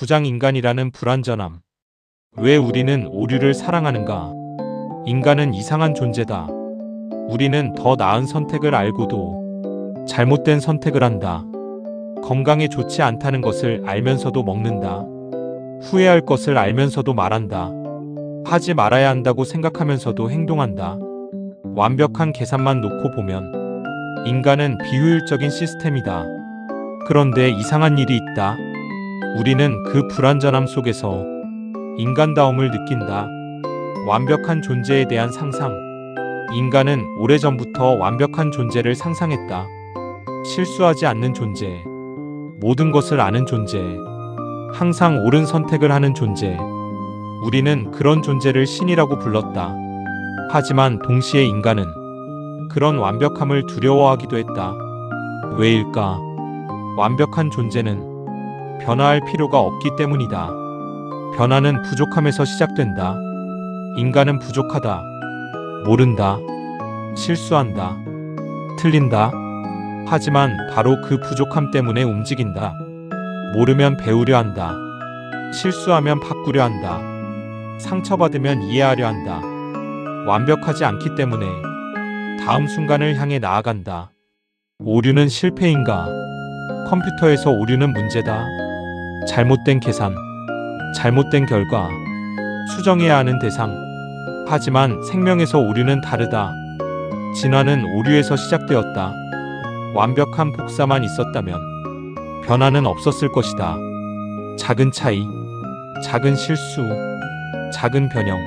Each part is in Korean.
부장인간이라는 불완전함. 왜 우리는 오류를 사랑하는가? 인간은 이상한 존재다. 우리는 더 나은 선택을 알고도 잘못된 선택을 한다. 건강에 좋지 않다는 것을 알면서도 먹는다. 후회할 것을 알면서도 말한다. 하지 말아야 한다고 생각하면서도 행동한다. 완벽한 계산만 놓고 보면 인간은 비효율적인 시스템이다. 그런데 이상한 일이 있다. 우리는 그 불완전함 속에서 인간다움을 느낀다. 완벽한 존재에 대한 상상. 인간은 오래전부터 완벽한 존재를 상상했다. 실수하지 않는 존재. 모든 것을 아는 존재. 항상 옳은 선택을 하는 존재. 우리는 그런 존재를 신이라고 불렀다. 하지만 동시에 인간은 그런 완벽함을 두려워하기도 했다. 왜일까? 완벽한 존재는 변화할 필요가 없기 때문이다. 변화는 부족함에서 시작된다. 인간은 부족하다. 모른다. 실수한다. 틀린다. 하지만 바로 그 부족함 때문에 움직인다. 모르면 배우려 한다. 실수하면 바꾸려 한다. 상처받으면 이해하려 한다. 완벽하지 않기 때문에 다음 순간을 향해 나아간다. 오류는 실패인가? 컴퓨터에서 오류는 문제다. 잘못된 계산, 잘못된 결과, 수정해야 하는 대상. 하지만 생명에서 오류는 다르다. 진화는 오류에서 시작되었다. 완벽한 복사만 있었다면 변화는 없었을 것이다. 작은 차이, 작은 실수, 작은 변형.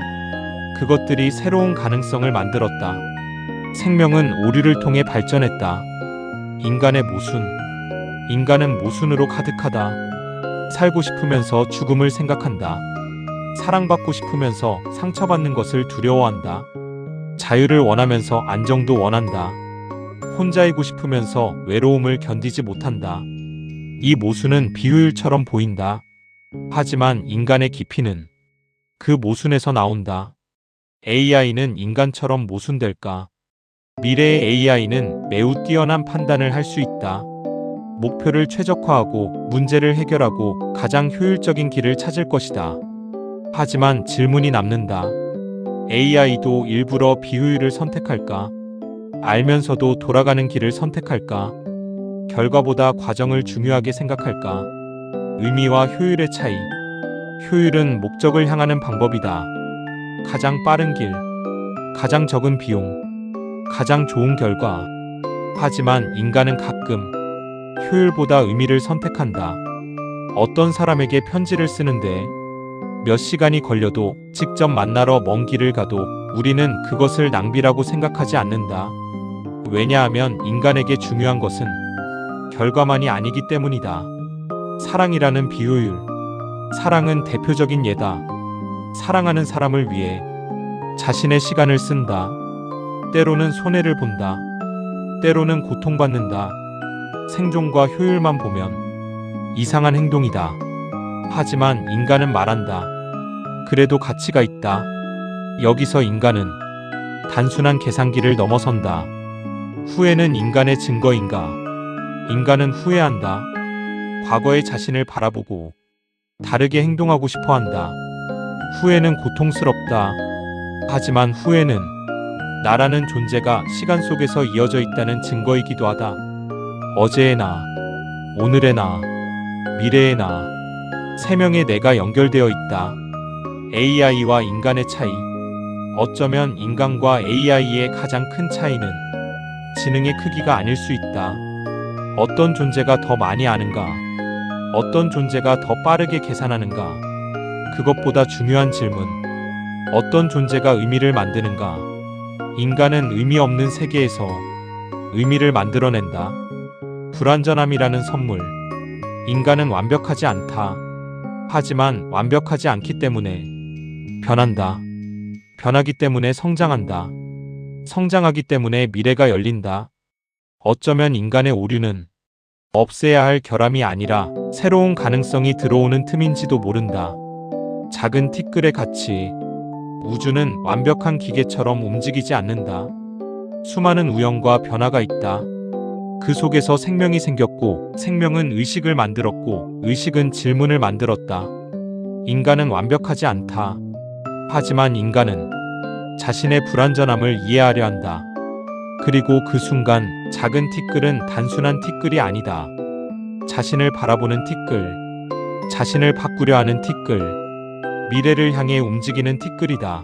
그것들이 새로운 가능성을 만들었다. 생명은 오류를 통해 발전했다. 인간의 모순. 인간은 모순으로 가득하다. 살고 싶으면서 죽음을 생각한다. 사랑받고 싶으면서 상처받는 것을 두려워한다. 자유를 원하면서 안정도 원한다. 혼자이고 싶으면서 외로움을 견디지 못한다. 이 모순은 비효율처럼 보인다. 하지만 인간의 깊이는 그 모순에서 나온다. AI는 인간처럼 모순될까? 미래의 AI는 매우 뛰어난 판단을 할 수 있다. 목표를 최적화하고 문제를 해결하고 가장 효율적인 길을 찾을 것이다. 하지만 질문이 남는다. AI도 일부러 비효율을 선택할까? 알면서도 돌아가는 길을 선택할까? 결과보다 과정을 중요하게 생각할까? 의미와 효율의 차이. 효율은 목적을 향하는 방법이다. 가장 빠른 길, 가장 적은 비용, 가장 좋은 결과. 하지만 인간은 가끔 효율보다 의미를 선택한다. 어떤 사람에게 편지를 쓰는데 몇 시간이 걸려도 직접 만나러 먼 길을 가도 우리는 그것을 낭비라고 생각하지 않는다. 왜냐하면 인간에게 중요한 것은 결과만이 아니기 때문이다. 사랑이라는 비효율. 사랑은 대표적인 예다. 사랑하는 사람을 위해 자신의 시간을 쓴다. 때로는 손해를 본다. 때로는 고통받는다. 생존과 효율만 보면 이상한 행동이다. 하지만 인간은 말한다. 그래도 가치가 있다. 여기서 인간은 단순한 계산기를 넘어선다. 후회는 인간의 증거인가? 인간은 후회한다. 과거의 자신을 바라보고 다르게 행동하고 싶어 한다. 후회는 고통스럽다. 하지만 후회는 나라는 존재가 시간 속에서 이어져 있다는 증거이기도 하다. 어제의 나, 오늘의 나, 미래의 나. 세 명의 내가 연결되어 있다. AI와 인간의 차이. 어쩌면 인간과 AI의 가장 큰 차이는 지능의 크기가 아닐 수 있다. 어떤 존재가 더 많이 아는가? 어떤 존재가 더 빠르게 계산하는가? 그것보다 중요한 질문. 어떤 존재가 의미를 만드는가? 인간은 의미 없는 세계에서 의미를 만들어낸다. 불완전함이라는 선물. 인간은 완벽하지 않다. 하지만 완벽하지 않기 때문에 변한다. 변하기 때문에 성장한다. 성장하기 때문에 미래가 열린다. 어쩌면 인간의 오류는 없애야 할 결함이 아니라 새로운 가능성이 들어오는 틈인지도 모른다. 작은 티끌의 가치. 우주는 완벽한 기계처럼 움직이지 않는다. 수많은 우연과 변화가 있다. 그 속에서 생명이 생겼고 생명은 의식을 만들었고 의식은 질문을 만들었다. 인간은 완벽하지 않다. 하지만 인간은 자신의 불완전함을 이해하려 한다. 그리고 그 순간 작은 티끌은 단순한 티끌이 아니다. 자신을 바라보는 티끌, 자신을 바꾸려 하는 티끌, 미래를 향해 움직이는 티끌이다.